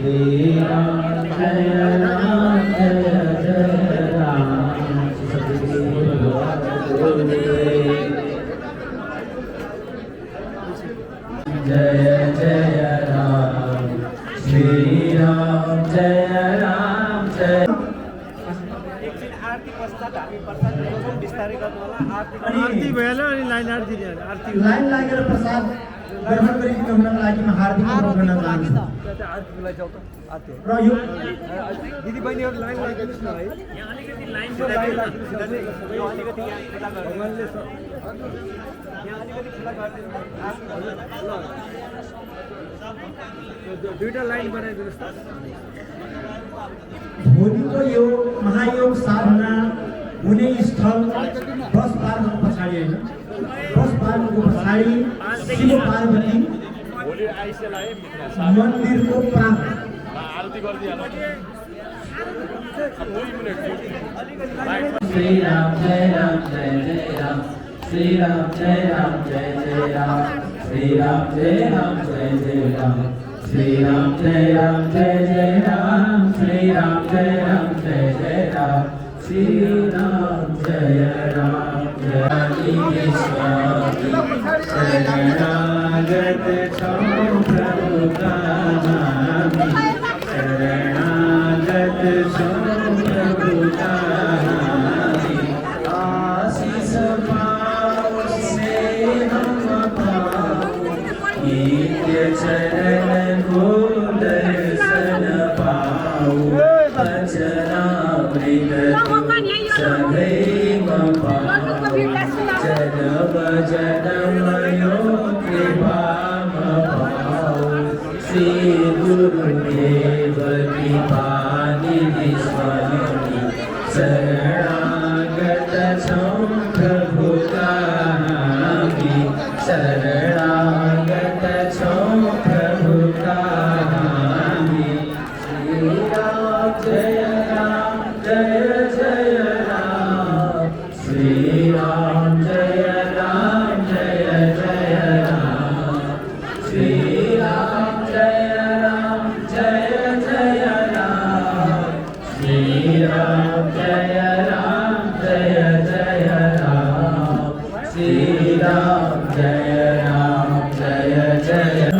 Shri Ram Jaya Ram Jaya Jaya Ram Jaya Jaya Ram Shri Ram Jaya Ram Jaya आरती पश्चात हामी प्रसाद ल्याउँछौँ बिस्तारै गर्नु होला आरती भएन अनि लाइन आरती आरती लाइन लागेर प्रसाद ग्रहण गरिदिनु हुनको लागि म हार्दिक अनुरोध गर्न चाहन्छु आरतीको लागि जाउँ त आरती र यो दिदी बहिनीहरू लाइन लगाइदिनुहोस् न है यहाँ अलिकति लाइन लगाइदिनुहोस् यो अलिकति यहाँ खुला गरिदिनुहोस् यहाँ अलिकति खुला गरिदिनुहोस् ल दुईटा लाइन बनाइदिनुहोस् त भोलिको यो महायोग साधना हुने स्थल बस पार्कको पछाडि होइन बस पार्कको पछाडि शिव पार्वती मन्दिरको प्राङ्गण Shri Ram Jai Ram Jai Jai Ram Shri Ram Jai Ram Jai Jai Ram Shri Ram Jai Ram Jai Jai Ram Shri Ram Jai Ram Jai Jai Ram Shri Ram Jai Ram Jai Jai Ram Shri Ram Jai Ram Jai Swami Saranagat Chau Prabhu Kamami Saranagat Chau Prabhu Kamami Aasis Pao Se Hum Pao Nitya Charan Ko Darshan Pao Vachanamrita Sadaiva Pao Janam Janamayo Kripama Pao Sri Guru Deva Kripanidhi Swami Saranagata Chau Prabhu Kamami Saranagata Chau Prabhu Kamami Shri Ram Jaya Ram Jaya Jaya Ram Shri Ram Jaya Ram Jaya Jaya Ram Shri Ram Jaya Ram Jaya Jaya Ram Shri Ram Jaya Ram Jaya Jaya Ram Shri Ram Jaya Ram Jaya Jaya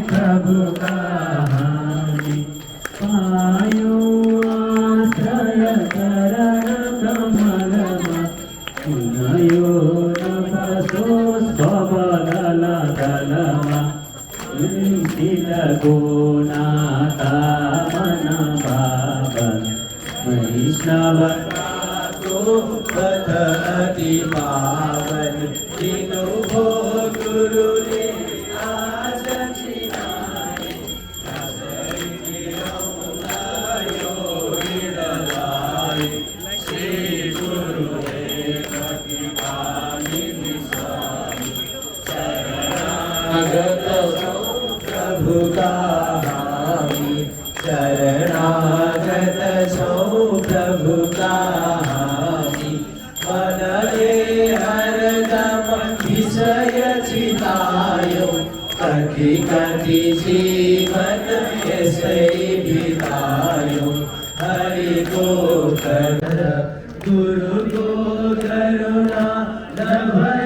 Prabhu Kahani Payo Asraya Karana Kamalama Unayo Napaso Svabadala Dalama Sila Gunata Manababan Vaishnava Rato Patati Pavan Dino Bho Guru Ne Ajatinai Asariti Ramulayo Hidalai Shri Guru Deva Kripanidhi Swami Saranagata Prabhu Kahani Saranagata Chau Prabhu Kahani Manale Haradam Visaya Chitayo Kati Kati Jivan Yasai Bitayo Hari Ko Kara Guru Ko Karuna Nava